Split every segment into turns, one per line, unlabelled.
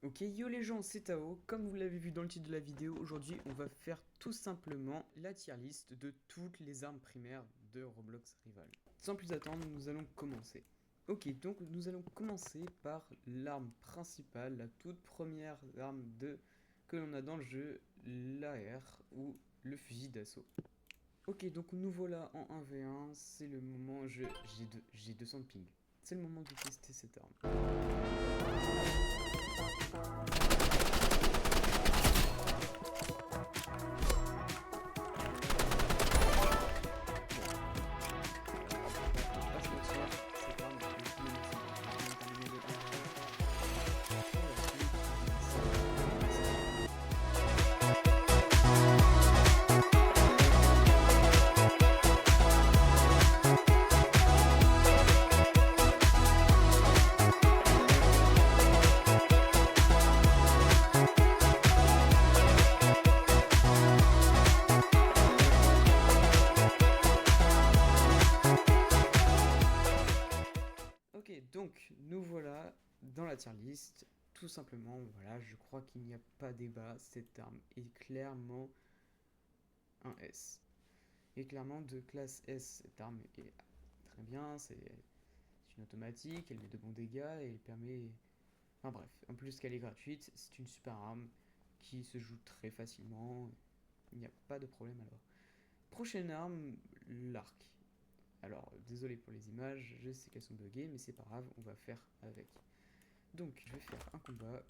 Ok, yo les gens, c'est Tao. Comme vous l'avez vu dans le titre de la vidéo, aujourd'hui on va faire tout simplement la tier list de toutes les armes primaires de Roblox Rival. Sans plus attendre, nous allons commencer. Ok, donc nous allons commencer par l'arme principale, la toute première arme que l'on a dans le jeu, l'AR ou le fusil d'assaut. Ok, donc nous voilà en 1v1, c'est le moment, j'ai 200 de ping. C'est le moment de tester cette arme. Ok, donc nous voilà dans la tier list. Tout simplement, voilà, je crois qu'il n'y a pas débat. Cette arme est clairement un S. Et clairement de classe S. Cette arme est très bien. C'est une automatique, elle met de bons dégâts et elle permet. Enfin bref, en plus qu'elle est gratuite, c'est une super arme qui se joue très facilement. Il n'y a pas de problème alors. Prochaine arme, l'arc. Alors, désolé pour les images, je sais qu'elles sont buggées, mais c'est pas grave, on va faire avec. Donc, je vais faire un combat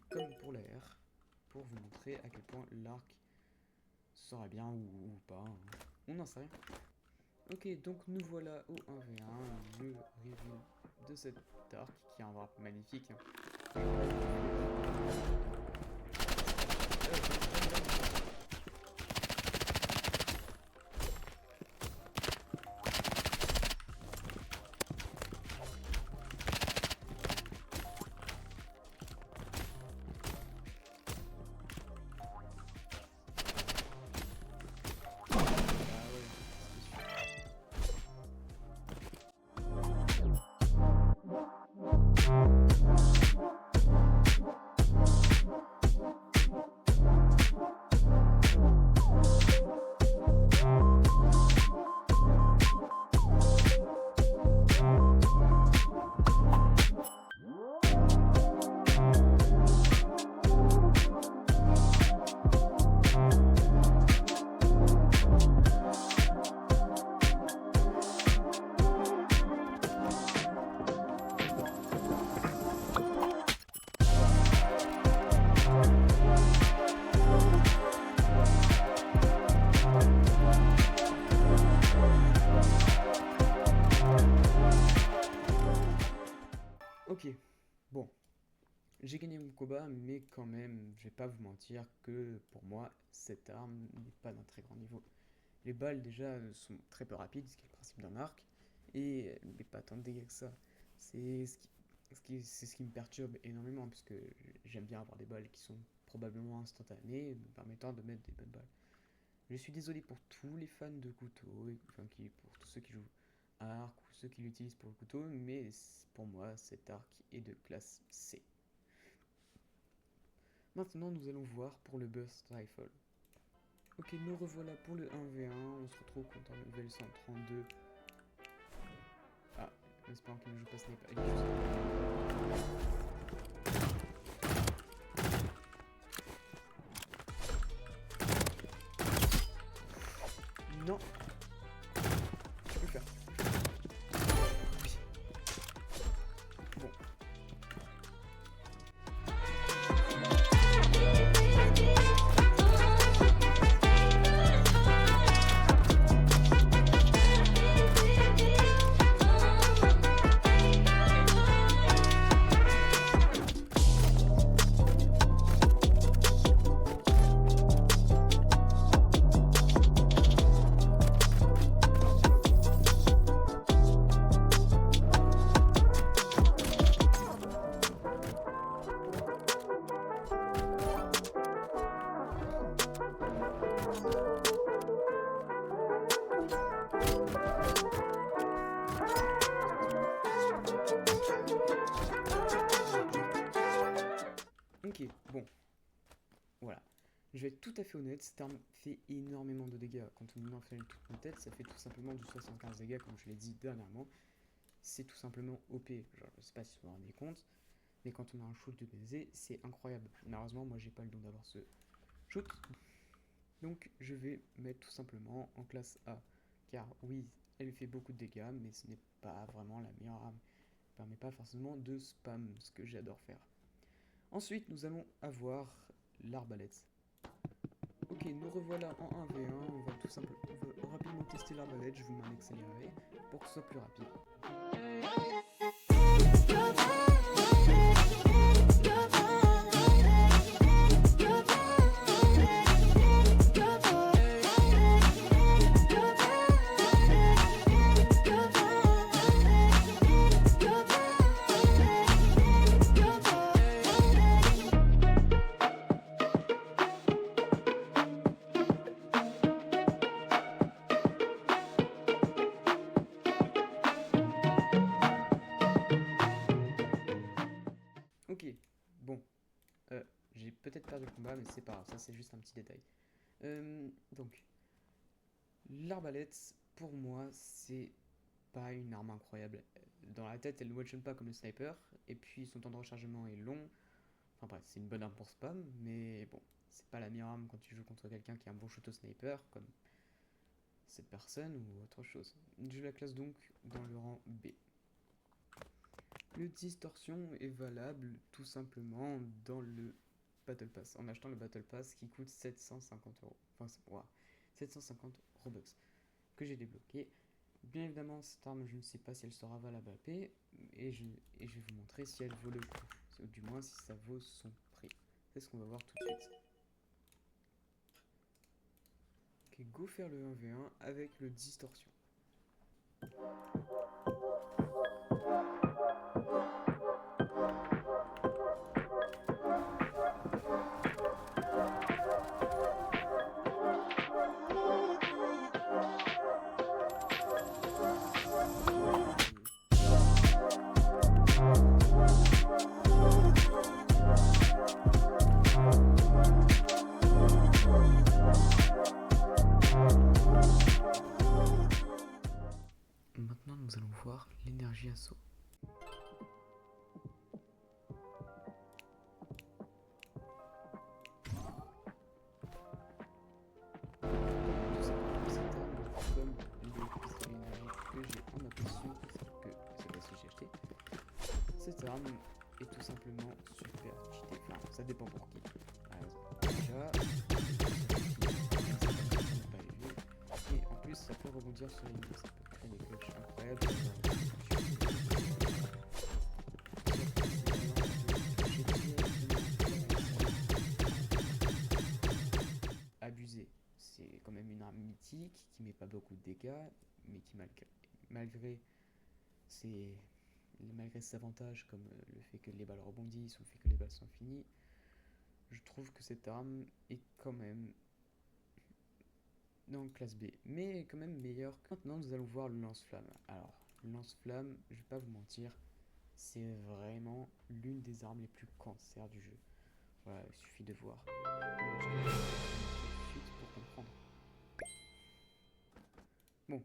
comme pour la R, pour vous montrer à quel point l'arc sera bien ou pas. Hein. On n'en sait rien. Ok, donc nous voilà au 1v1, le review de cet arc, qui a un wrap magnifique. Hein. Ok, bon, j'ai gagné mon combat, mais quand même, je vais pas vous mentir que pour moi, cette arme n'est pas d'un très grand niveau. Les balles déjà sont très peu rapides, ce qui est le principe d'un arc, et elle ne met pas tant de dégâts que ça. C'est ce qui me perturbe énormément, puisque j'aime bien avoir des balles qui sont probablement instantanées, me permettant de mettre des bonnes balles. Je suis désolé pour tous les fans de couteau, enfin pour tous ceux qui jouent à arc ou ceux qui l'utilisent pour le couteau, mais pour moi cet arc est de classe C. Maintenant nous allons voir pour le Burst Rifle. Ok, nous revoilà pour le 1v1, on se retrouve contre un level 132. Ah, j'espère qu'il ne joue pas sniper. Non. Je peux faire. Oui. Bon. Ok, bon, voilà. Je vais être tout à fait honnête, cette arme fait énormément de dégâts. Quand on enfile toute une tête, ça fait tout simplement du 75 dégâts, comme je l'ai dit dernièrement. C'est tout simplement OP. Genre, je sais pas si vous vous rendez compte, mais quand on a un shoot de baiser, c'est incroyable. Malheureusement, moi j'ai pas le don d'avoir ce shoot. Donc je vais mettre tout simplement en classe A. Car oui, elle fait beaucoup de dégâts, mais ce n'est pas vraiment la meilleure arme. Elle ne permet pas forcément de spam, ce que j'adore faire. Ensuite, nous allons avoir l'arbalète. Ok, nous revoilà en 1v1, on va tout simplement rapidement tester l'arbalète, je vous mets en accéléré pour que ce soit plus rapide. Ok, bon, j'ai peut-être perdu le combat, mais c'est pas grave, ça c'est juste un petit détail. Donc, l'arbalète, pour moi, c'est pas une arme incroyable. Dans la tête, elle ne one-shot pas comme le sniper, et puis son temps de rechargement est long. Enfin bref, c'est une bonne arme pour spam, mais bon, c'est pas la meilleure arme quand tu joues contre quelqu'un qui a un bon shoot au sniper, comme cette personne ou autre chose. Je la classe donc dans le rang B. Le distorsion est valable tout simplement dans le Battle Pass, en achetant le Battle Pass qui coûte 750 euros. Enfin, wow, 750 Robux que j'ai débloqué. Bien évidemment, cette arme, je ne sais pas si elle sera valable à paix, et je vais vous montrer si elle vaut le coup, ou du moins si ça vaut son prix. C'est ce qu'on va voir tout de suite. Ok, go faire le 1v1 avec le distorsion. Maintenant, nous allons voir l'énergie assaut. Comme le pistolet énergie que j'ai en ma possession, que cette fois-ci j'ai acheté, cette arme est tout simplement super cheatée. Enfin, ça dépend pour qui. Déjà, et en plus, ça peut rebondir sur les murs, ça peut créer des cloches incroyables. Abusé. C'est quand même une arme mythique qui met pas beaucoup de dégâts, mais qui malgré ses avantages comme le fait que les balles rebondissent ou le fait que les balles sont finies, je trouve que cette arme est quand même dans classe B, mais quand même meilleure. Maintenant, nous allons voir le lance-flamme. Alors, le lance-flamme, je vais pas vous mentir, c'est vraiment l'une des armes les plus cancers du jeu. Voilà, il suffit de voir. Tout de suite pour comprendre. Bon,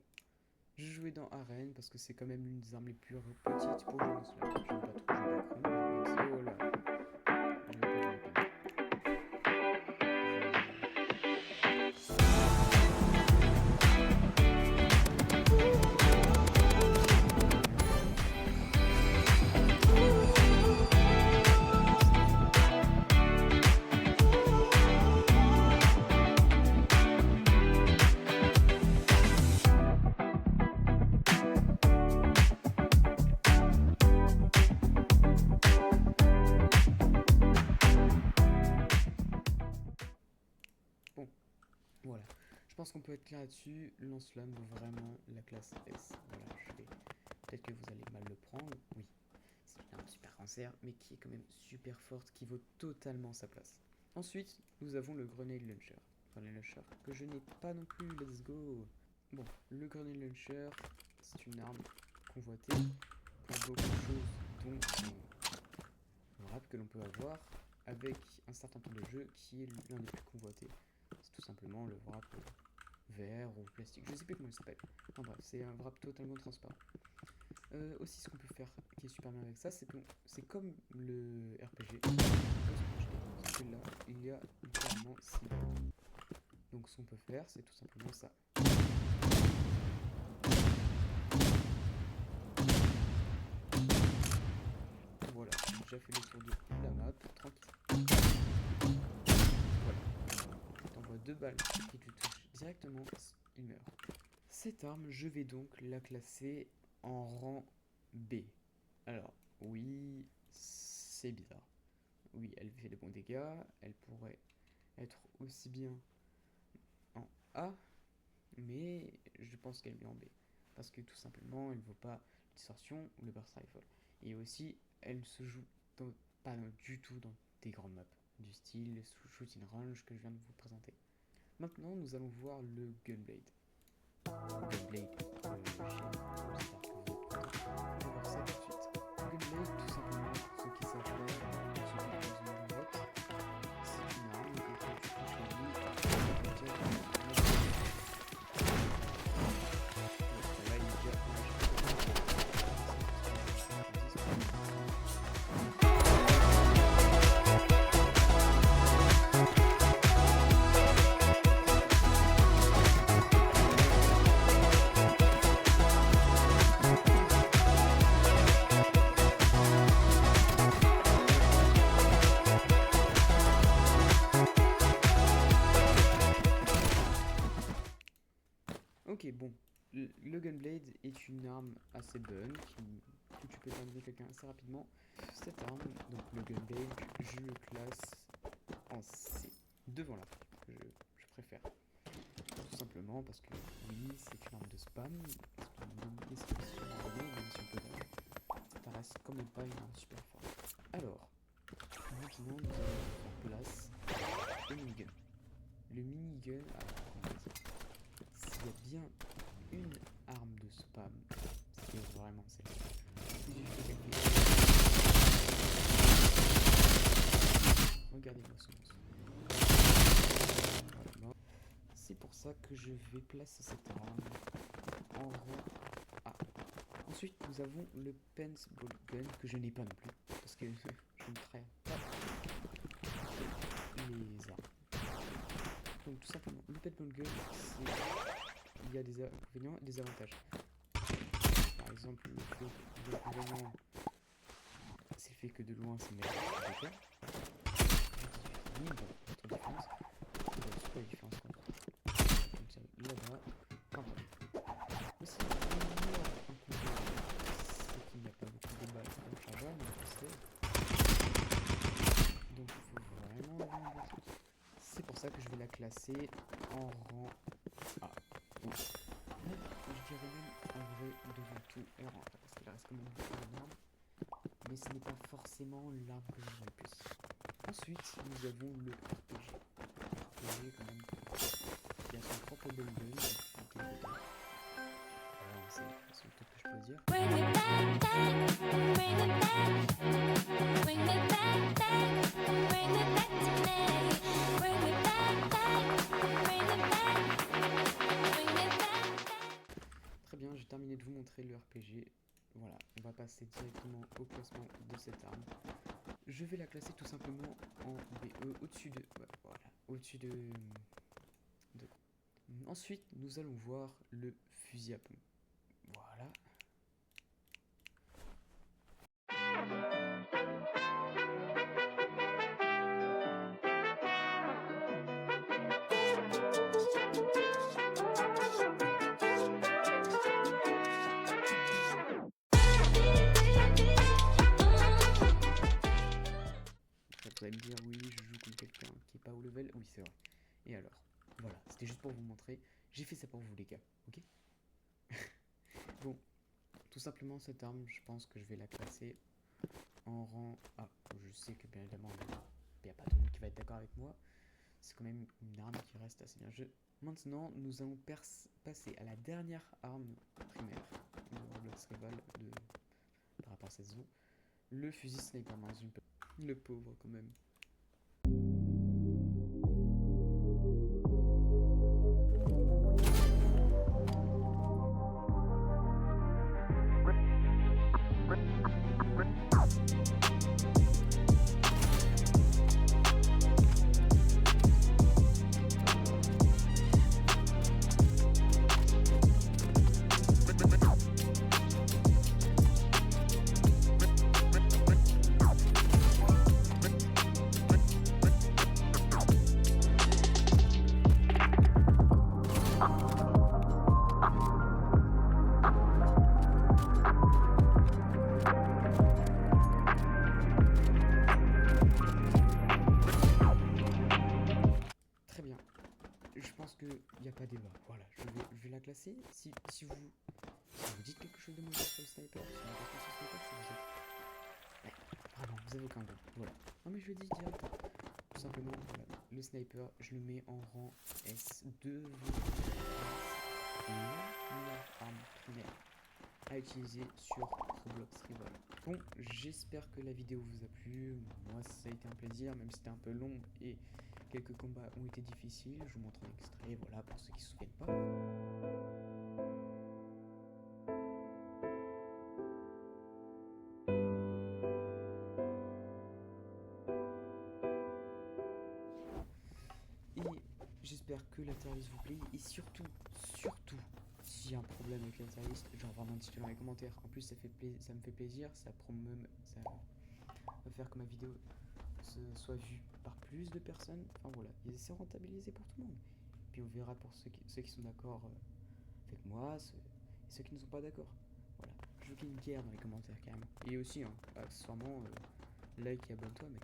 je jouais dans Arène parce que c'est quand même l'une des armes les plus petites pour jouer au lance-flamme. Je n'aime pas trop jouer Backroom, même si, oh là, je vais pas jouer la peine. Bon, voilà. Je pense qu'on peut être clair là-dessus. Le lance-flamme vaut vraiment la classe S. Voilà, peut-être que vous allez mal le prendre. Oui, c'est une arme super cancer, mais qui est quand même super forte, qui vaut totalement sa place. Ensuite, nous avons le Grenade Launcher. Grenade Launcher que je n'ai pas non plus. Let's go. Bon, le Grenade Launcher, c'est une arme convoitée pour beaucoup de choses, dont le rap que l'on peut avoir. avec un certain type de jeu qui est l'un des plus convoités. C'est tout simplement le wrap vert ou plastique, je sais plus comment il s'appelle. Enfin bref, c'est un wrap totalement transparent. Aussi, ce qu'on peut faire qui est super bien avec ça, c'est comme le RPG. Sauf que là, il y a littéralement 6 balles. Donc, ce qu'on peut faire, c'est tout simplement ça. Voilà, j'ai déjà fait le tour de la map, tranquille. Voilà, t'envoies 2 balles et tu touches directement, il meurt. Cette arme, je vais donc la classer en rang B. Alors, oui, c'est bizarre. Oui, elle fait de bons dégâts, elle pourrait être aussi bien en A, mais je pense qu'elle est en B. Parce que tout simplement, elle ne vaut pas la distorsion ou le burst rifle. Et aussi, elle se joue pas du tout dans des grandes maps, du style shooting range que je viens de vous présenter. Maintenant, nous allons voir le Gunblade. Gunblade, j'espère que vous êtes prêts. On va voir ça tout de suite. Gunblade, tout simplement, pour ceux qui savent pas, ceux qui ont besoin de vote, c'est une arme et quand tu touches la vie, tu peux là, il est déjà Ok, bon, le Gunblade est une arme assez bonne que tu peux terminer quelqu'un assez rapidement. Cette arme, donc le Gunblade, je le classe en C, devant la que je préfère. Tout simplement parce que oui, c'est une arme de spam, c'est une bonne description, même si on peut dire, ça reste quand même pas une arme super forte. Alors, maintenant nous allons faire place au minigun. Le minigun, s'il y a bien une arme de spam, c'est vraiment celle-ci. Si je fais calculer. Regardez-moi ce monstre. Voilà. C'est pour ça que je vais placer cette arme en rang A. Ensuite, nous avons le paintball gun que je n'ai pas non plus parce que je ne traite pas les armes. Donc tout simplement, le paintball gun, il y a des inconvénients et des avantages. Par exemple, l'inconvénient, c'est le fait que de loin, c'est meilleur que de près. Autre différence, c'est pas la différence contre ça là-bas. Enfin voilà. Aussi, le meilleur inconvénient, c'est qu'il n'y a pas beaucoup de balles dans le chargeur, mais donc il faut vraiment avoir une bonne chose. C'est pour ça que je vais la classer en rang A. Donc, là, je dirais même en vrai devant tout et rang A, parce qu'elle reste quand même beaucoup d'énorme, mais ce n'est pas forcément l'arme que j'aime le plus. Ensuite, nous avons le RPG. RPG, quand même, qui a son propre gun, c'est le top que je peux dire.
Bring it back, bring it back, bring it back, bring it back to me. Bring it back, bring it back, bring it back.
Très bien, j'ai terminé de vous montrer le RPG. Voilà, on va passer directement au classement de cette arme. Je vais la classer tout simplement en BE au-dessus de... Ouais, voilà, au-dessus de... Ensuite, nous allons voir le fusil à pompe. Voilà. Vous allez me dire, oui, je joue comme quelqu'un qui est pas au level. Oui, c'est vrai. Et alors, voilà, c'était juste pour vous montrer. J'ai fait ça pour vous, les gars, ok? Bon, tout simplement, cette arme, je pense que je vais la classer en rang A. Je sais que, bien évidemment, il n'y a pas tout le monde qui va être d'accord avec moi. C'est quand même une arme qui reste assez bien. Maintenant, nous allons passer à la dernière arme primaire de Roblox Rival par rapport à cette zone. Le fusil sniper. Le pauvre, quand même. qu'il n'y a pas débat. Voilà, je vais la classer. Si vous dites quelque chose de mauvais sur le sniper, sur la défense au sniper, c'est vous êtes... Ouais, vraiment, vous avez aucun goût. Voilà. Non mais je le dis direct. Tout simplement, voilà, le sniper, je le mets en rang S2. La meilleure arme primaire à utiliser sur Roblox Rival. Bon, j'espère que la vidéo vous a plu. Moi, ça a été un plaisir, même si c'était un peu long et quelques combats ont été difficiles. Je vous montre un extrait, voilà, pour ceux qui se souviennent pas. Et j'espère que la tier list vous plaît. Et surtout, s'il y a un problème avec la tier list, genre vraiment dites-le dans les commentaires. En plus, ça me fait plaisir, ça va faire que ma vidéo soit vue par plus de personnes. Enfin voilà, c'est rentabilisé pour tout le monde. Puis on verra pour ceux qui sont d'accord avec moi, et ceux qui ne sont pas d'accord. Voilà, je veux qu'il y ait une guerre dans les commentaires carrément. Et aussi, hein, accessoirement, like et abonne-toi mec.